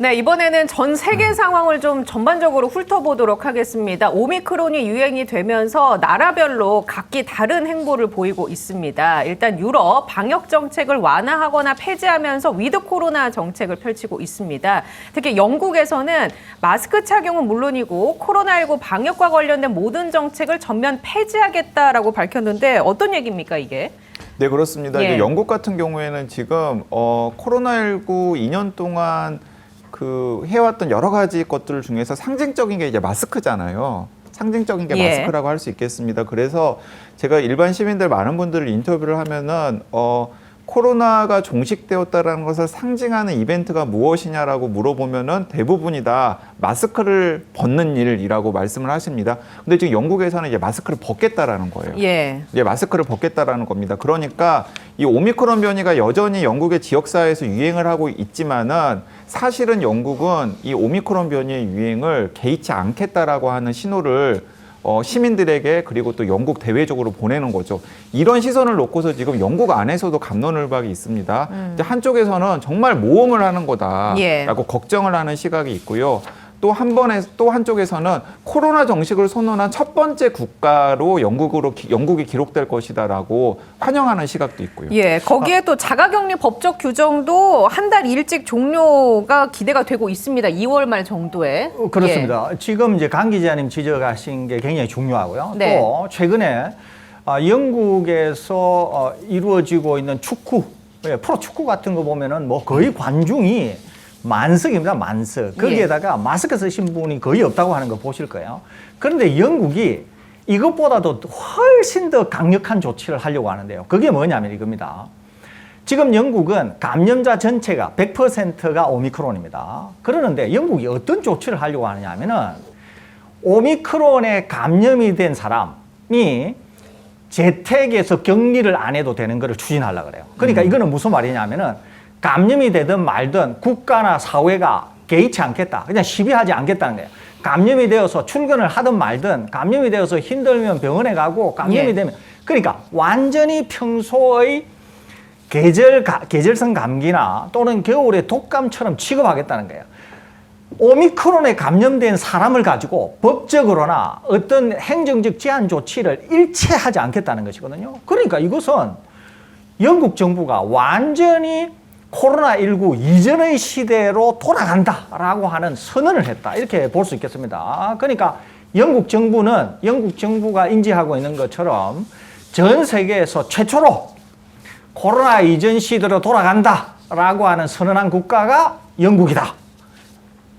네, 이번에는 전 세계 상황을 좀 전반적으로 훑어보도록 하겠습니다. 오미크론이 유행이 되면서 나라별로 각기 다른 행보를 보이고 있습니다. 일단 유럽 방역 정책을 완화하거나 폐지하면서 위드 코로나 정책을 펼치고 있습니다. 특히 영국에서는 마스크 착용은 물론이고 코로나19 방역과 관련된 모든 정책을 전면 폐지하겠다라고 밝혔는데 어떤 얘기입니까, 이게? 네, 그렇습니다. 예. 이제 영국 같은 경우에는 지금 코로나19 2년 동안 해왔던 여러 가지 것들 중에서 상징적인 게 이제 마스크잖아요. 상징적인 게 예. 마스크라고 할 수 있겠습니다. 그래서 제가 일반 시민들 많은 분들을 인터뷰를 하면은 코로나가 종식되었다라는 것을 상징하는 이벤트가 무엇이냐라고 물어보면은 대부분이 다 마스크를 벗는 일이라고 말씀을 하십니다. 근데 지금 영국에서는 이제 마스크를 벗겠다라는 거예요. 예. 이제 마스크를 벗겠다라는 겁니다. 그러니까 이 오미크론 변이가 여전히 영국의 지역사회에서 유행을 하고 있지만은 사실은 영국은 이 오미크론 변이의 유행을 개의치 않겠다라고 하는 신호를 시민들에게 그리고 또 영국 대외적으로 보내는 거죠. 이런 시선을 놓고서 지금 영국 안에서도 갑론을박이 있습니다. 이제 한쪽에서는 정말 모험을 하는 거다라고 예. 걱정을 하는 시각이 있고요. 또 한쪽에서는 코로나 정식을 선언한 첫 번째 국가로 영국이 기록될 것이다라고 환영하는 시각도 있고요. 예, 거기에 또 자가격리 법적 규정도 한 달 일찍 종료가 기대가 되고 있습니다. 2월 말 정도에. 그렇습니다. 지금 이제 강 기자님 지적하신 게 굉장히 중요하고요. 네. 또 최근에 영국에서 이루어지고 있는 축구, 프로 축구 같은 거 보면은 뭐 거의 관중이 만석입니다. 만석. 거기에다가 마스크 쓰신 분이 거의 없다고 하는 거 보실 거예요. 그런데 영국이 이것보다도 훨씬 더 강력한 조치를 하려고 하는데요. 그게 뭐냐면 이겁니다. 지금 영국은 감염자 전체가 100%가 오미크론입니다. 그러는데 영국이 어떤 조치를 하려고 하느냐 하면은 오미크론에 감염이 된 사람이 재택에서 격리를 안 해도 되는 거를 추진하려고 그래요. 그러니까 이거는 무슨 말이냐면은 감염이 되든 말든 국가나 사회가 개의치 않겠다. 그냥 시비하지 않겠다는 거예요. 감염이 되어서 출근을 하든 말든 감염이 되어서 힘들면 병원에 가고 감염이 되면 그러니까 완전히 평소의 계절성 감기나 또는 겨울의 독감처럼 취급하겠다는 거예요. 오미크론에 감염된 사람을 가지고 법적으로나 어떤 행정적 제한 조치를 일체하지 않겠다는 것이거든요. 그러니까 이것은 영국 정부가 완전히 코로나19 이전의 시대로 돌아간다라고 하는 선언을 했다. 이렇게 볼 수 있겠습니다. 그러니까 영국 정부가 인지하고 있는 것처럼 전 세계에서 최초로 코로나 이전 시대로 돌아간다라고 하는 선언한 국가가 영국이다.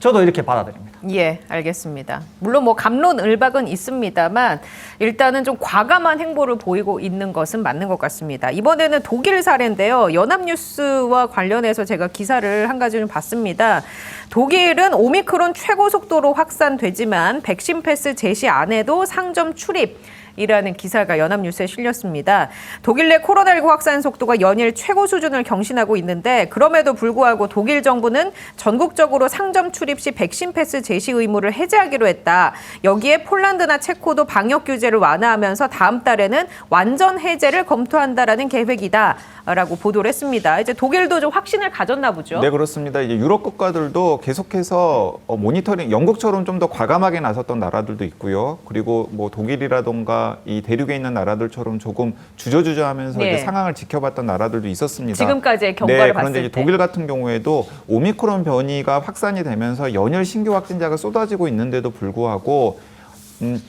저도 이렇게 받아들입니다. 예, 알겠습니다. 물론 뭐 갑론을박은 있습니다만 일단은 좀 과감한 행보를 보이고 있는 것은 맞는 것 같습니다. 이번에는 독일 사례인데요. 연합뉴스와 관련해서 제가 기사를 한 가지 좀 봤습니다. 독일은 오미크론 최고 속도로 확산되지만 백신 패스 제시 안 해도 상점 출입. 이라는 기사가 연합뉴스에 실렸습니다. 독일 내 코로나19 확산 속도가 연일 최고 수준을 경신하고 있는데 그럼에도 불구하고 독일 정부는 전국적으로 상점 출입 시 백신 패스 제시 의무를 해제하기로 했다. 여기에 폴란드나 체코도 방역 규제를 완화하면서 다음 달에는 완전 해제를 검토한다라는 계획이다. 라고 보도를 했습니다. 이제 독일도 좀 확신을 가졌나 보죠. 네, 그렇습니다. 이제 유럽 국가들도 계속해서 모니터링, 영국처럼 좀 더 과감하게 나섰던 나라들도 있고요. 그리고 뭐 독일이라던가 이 대륙에 있는 나라들처럼 조금 주저주저하면서 네. 이제 상황을 지켜봤던 나라들도 있었습니다. 지금까지의 경과를 네, 봤을 그런데 때. 이제 독일 같은 경우에도 오미크론 변이가 확산이 되면서 연일 신규 확진자가 쏟아지고 있는데도 불구하고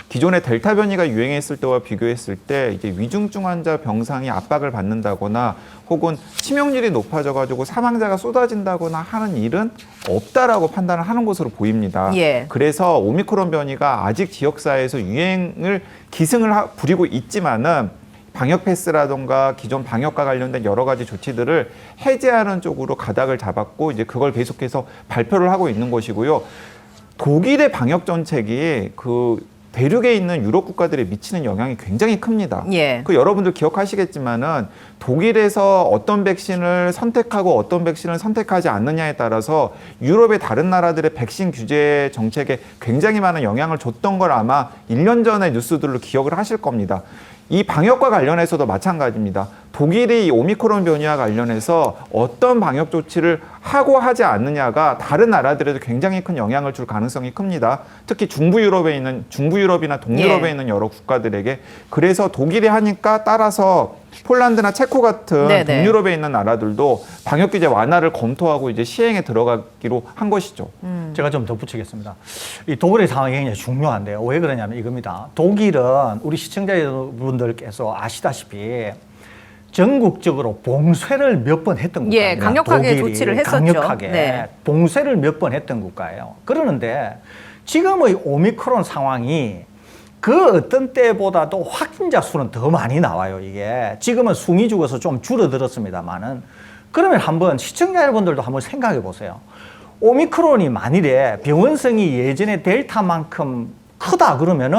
기존의 델타 변이가 유행했을 때와 비교했을 때 이제 위중증 환자 병상이 압박을 받는다거나 혹은 치명률이 높아져가지고 사망자가 쏟아진다거나 하는 일은 없다라고 판단을 하는 것으로 보입니다. 예. 그래서 오미크론 변이가 아직 지역사회에서 유행을 기승을 부리고 있지만은 방역 패스라던가 기존 방역과 관련된 여러 가지 조치들을 해제하는 쪽으로 가닥을 잡았고 이제 그걸 계속해서 발표를 하고 있는 것이고요. 독일의 방역 정책이 대륙에 있는 유럽 국가들에 미치는 영향이 굉장히 큽니다. 예. 여러분들 기억하시겠지만은 독일에서 어떤 백신을 선택하고 어떤 백신을 선택하지 않느냐에 따라서 유럽의 다른 나라들의 백신 규제 정책에 굉장히 많은 영향을 줬던 걸 아마 1년 전의 뉴스들로 기억을 하실 겁니다. 이 방역과 관련해서도 마찬가지입니다. 독일이 이 오미크론 변이와 관련해서 어떤 방역 조치를 하고 하지 않느냐가 다른 나라들에도 굉장히 큰 영향을 줄 가능성이 큽니다. 특히 중부유럽이나 동유럽에 예. 있는 여러 국가들에게. 그래서 독일이 하니까 따라서 폴란드나 체코 같은 네네. 동유럽에 있는 나라들도 방역 규제 완화를 검토하고 이제 시행에 들어가기로 한 것이죠. 제가 좀 덧붙이겠습니다. 이 독일의 상황이 굉장히 중요한데요. 왜 그러냐면 이겁니다. 독일은 우리 시청자분들께서 아시다시피 전국적으로 봉쇄를 몇 번 했던 국가입니다. 예, 강력하게 독일이 조치를 했었죠. 강력하게 네. 봉쇄를 몇 번 했던 국가예요. 그러는데 지금의 오미크론 상황이 그 어떤 때보다도 확진자 수는 더 많이 나와요. 이게 지금은 숨이 죽어서 좀 줄어들었습니다만은 그러면 한번 시청자 여러분들도 한번 생각해 보세요. 오미크론이 만일에 병원성이 예전에 델타만큼 크다 그러면은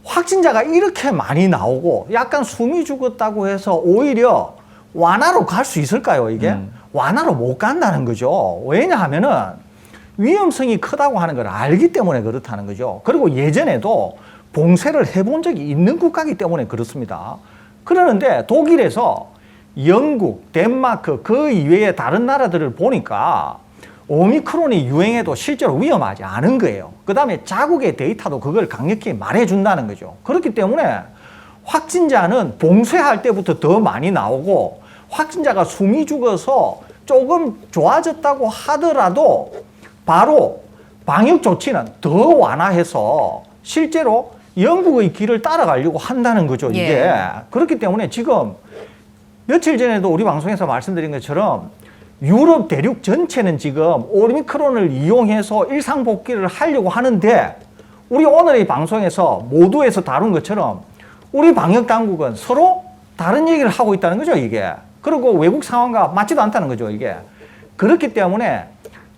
확진자가 이렇게 많이 나오고 약간 숨이 죽었다고 해서 오히려 완화로 갈 수 있을까요, 이게? 완화로 못 간다는 거죠. 왜냐하면은 위험성이 크다고 하는 걸 알기 때문에 그렇다는 거죠. 그리고 예전에도 봉쇄를 해본 적이 있는 국가이기 때문에 그렇습니다. 그러는데 독일에서 영국, 덴마크 그 이외의 다른 나라들을 보니까 오미크론이 유행해도 실제로 위험하지 않은 거예요. 그 다음에 자국의 데이터도 그걸 강력히 말해준다는 거죠. 그렇기 때문에 확진자는 봉쇄할 때부터 더 많이 나오고 확진자가 숨이 죽어서 조금 좋아졌다고 하더라도 바로 방역 조치는 더 완화해서 실제로 영국의 길을 따라가려고 한다는 거죠, 이게. 예. 그렇기 때문에 지금 며칠 전에도 우리 방송에서 말씀드린 것처럼 유럽 대륙 전체는 지금 오미크론을 이용해서 일상 복귀를 하려고 하는데 우리 오늘의 방송에서 모두에서 다룬 것처럼 우리 방역 당국은 서로 다른 얘기를 하고 있다는 거죠, 이게. 그리고 외국 상황과 맞지도 않다는 거죠, 이게. 그렇기 때문에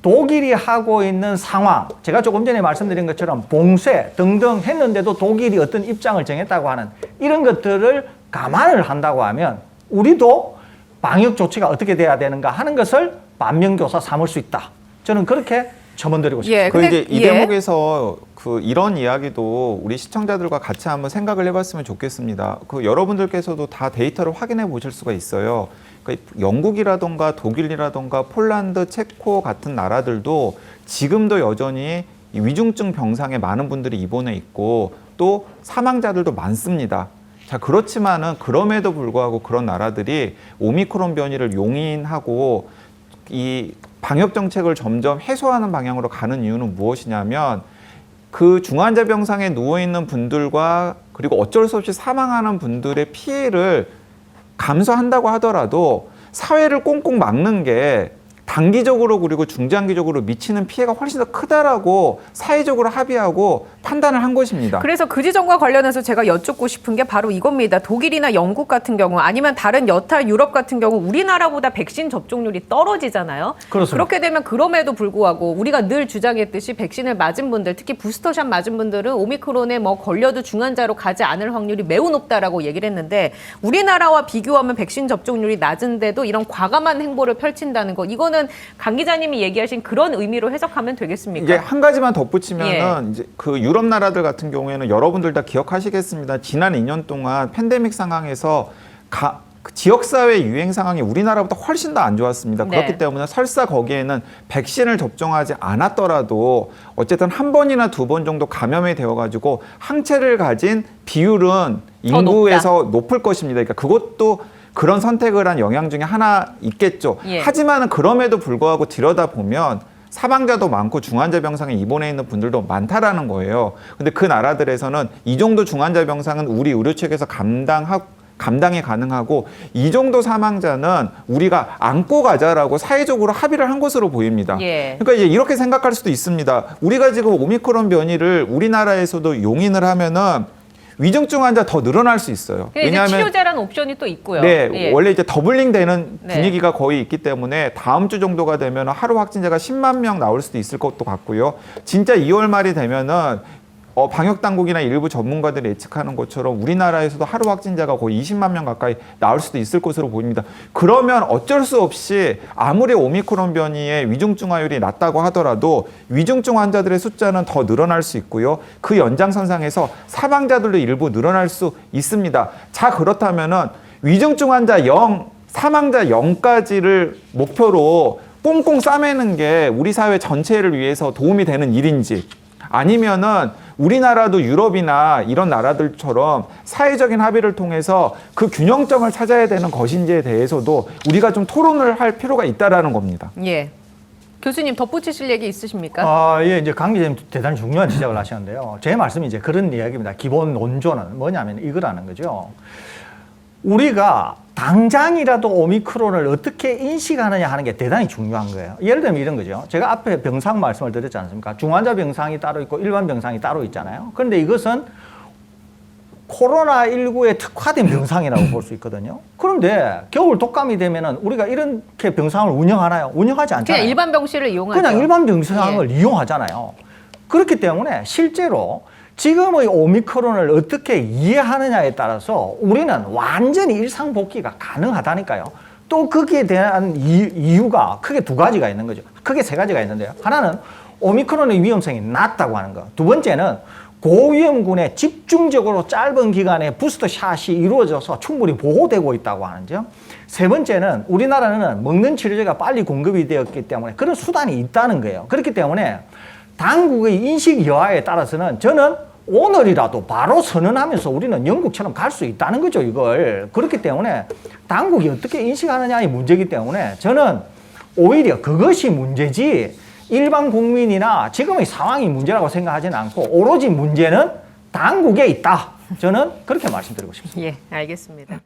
독일이 하고 있는 상황, 제가 조금 전에 말씀드린 것처럼 봉쇄 등등 했는데도 독일이 어떤 입장을 정했다고 하는 이런 것들을 감안을 한다고 하면 우리도 방역 조치가 어떻게 돼야 되는가 하는 것을 만명교사 삼을 수 있다. 저는 그렇게 첨언드리고 싶습니다. 예, 그 근데- 이제 이 예. 대목에서 그 이런 이야기도 우리 시청자들과 같이 한번 생각을 해봤으면 좋겠습니다. 그 여러분들께서도 다 데이터를 확인해 보실 수가 있어요. 그러니까 영국이라던가 독일이라던가 폴란드, 체코 같은 나라들도 지금도 여전히 이 위중증 병상에 많은 분들이 입원해 있고 또 사망자들도 많습니다. 자, 그렇지만은 그럼에도 불구하고 그런 나라들이 오미크론 변이를 용인하고 이 방역 정책을 점점 해소하는 방향으로 가는 이유는 무엇이냐면 그 중환자 병상에 누워 있는 분들과 그리고 어쩔 수 없이 사망하는 분들의 피해를 감소한다고 하더라도 사회를 꽁꽁 막는 게 단기적으로 그리고 중장기적으로 미치는 피해가 훨씬 더 크다라고 사회적으로 합의하고 판단을 한 것입니다. 그래서 그 지점과 관련해서 제가 여쭙고 싶은 게 바로 이겁니다. 독일이나 영국 같은 경우 아니면 다른 여타 유럽 같은 경우 우리나라보다 백신 접종률이 떨어지잖아요. 그렇습니다. 그렇게 되면 그럼에도 불구하고 우리가 늘 주장했듯이 백신을 맞은 분들, 특히 부스터샷 맞은 분들은 오미크론에 뭐 걸려도 중환자로 가지 않을 확률이 매우 높다라고 얘기를 했는데 우리나라와 비교하면 백신 접종률이 낮은데도 이런 과감한 행보를 펼친다는 거, 이거는 강 기자님이 얘기하신 그런 의미로 해석하면 되겠습니까? 이게 한 가지만 덧붙이면은 예. 이제 그 유럽 나라들 같은 경우에는 여러분들 다 기억하시겠습니다. 지난 2년 동안 팬데믹 상황에서 그 지역사회 유행 상황이 우리나라보다 훨씬 더 안 좋았습니다. 네. 그렇기 때문에 설사 거기에는 백신을 접종하지 않았더라도 어쨌든 한 번이나 두 번 정도 감염이 되어가지고 항체를 가진 비율은 인구에서 높을 것입니다. 그러니까 그것도 그런 선택을 한 영향 중에 하나 있겠죠. 예. 하지만 그럼에도 불구하고 들여다보면 사망자도 많고 중환자 병상에 입원해 있는 분들도 많다라는 거예요. 근데 그 나라들에서는 이 정도 중환자 병상은 우리 의료 체계에서 감당이 가능하고 이 정도 사망자는 우리가 안고 가자라고 사회적으로 합의를 한 것으로 보입니다. 예. 그러니까 이제 이렇게 생각할 수도 있습니다. 우리가 지금 오미크론 변이를 우리나라에서도 용인을 하면은 위중증 환자 더 늘어날 수 있어요. 왜냐하면 치료제라는 옵션이 또 있고요. 네, 예. 원래 이제 더블링 되는 네. 분위기가 거의 있기 때문에 다음 주 정도가 되면 하루 확진자가 10만 명 나올 수도 있을 것도 같고요. 진짜 2월 말이 되면은 방역 당국이나 일부 전문가들이 예측하는 것처럼 우리나라에서도 하루 확진자가 거의 20만 명 가까이 나올 수도 있을 것으로 보입니다. 그러면 어쩔 수 없이 아무리 오미크론 변이의 위중증화율이 낮다고 하더라도 위중증 환자들의 숫자는 더 늘어날 수 있고요. 그 연장선상에서 사망자들도 일부 늘어날 수 있습니다. 자, 그렇다면은 위중증 환자 0, 사망자 0까지를 목표로 꽁꽁 싸매는 게 우리 사회 전체를 위해서 도움이 되는 일인지, 아니면은 우리나라도 유럽이나 이런 나라들처럼 사회적인 합의를 통해서 그 균형점을 찾아야 되는 것인지에 대해서도 우리가 좀 토론을 할 필요가 있다라는 겁니다. 예. 교수님 덧붙이실 얘기 있으십니까? 예, 이제 강 기자님 대단히 중요한 지적을 하셨는데요. 제 말씀이 이제 그런 이야기입니다. 기본 논조는 뭐냐면 이거라는 거죠. 우리가 당장이라도 오미크론을 어떻게 인식하느냐 하는 게 대단히 중요한 거예요. 예를 들면 이런 거죠. 제가 앞에 병상 말씀을 드렸지 않습니까? 중환자 병상이 따로 있고 일반 병상이 따로 있잖아요. 그런데 이것은 코로나19에 특화된 병상이라고 볼 수 있거든요. 그런데 겨울 독감이 되면은 우리가 이렇게 병상을 운영하나요? 운영하지 않잖아요. 그냥 일반 병실을 이용하죠. 그냥 일반 병상을 이용하잖아요. 그렇기 때문에 실제로 지금의 오미크론을 어떻게 이해하느냐에 따라서 우리는 완전히 일상 복귀가 가능하다니까요. 또 거기에 대한 이유가 크게 두 가지가 있는 거죠. 크게 세 가지가 있는데요. 하나는 오미크론의 위험성이 낮다고 하는 거. 두 번째는 고위험군에 집중적으로 짧은 기간에 부스터 샷이 이루어져서 충분히 보호되고 있다고 하는 점. 세 번째는 우리나라는 먹는 치료제가 빨리 공급이 되었기 때문에 그런 수단이 있다는 거예요. 그렇기 때문에 당국의 인식 여하에 따라서는 저는 오늘이라도 바로 선언하면서 우리는 영국처럼 갈 수 있다는 거죠, 이걸. 그렇기 때문에 당국이 어떻게 인식하느냐의 문제이기 때문에 저는 오히려 그것이 문제지 일반 국민이나 지금의 상황이 문제라고 생각하지는 않고 오로지 문제는 당국에 있다. 저는 그렇게 말씀드리고 싶습니다. 예, 알겠습니다.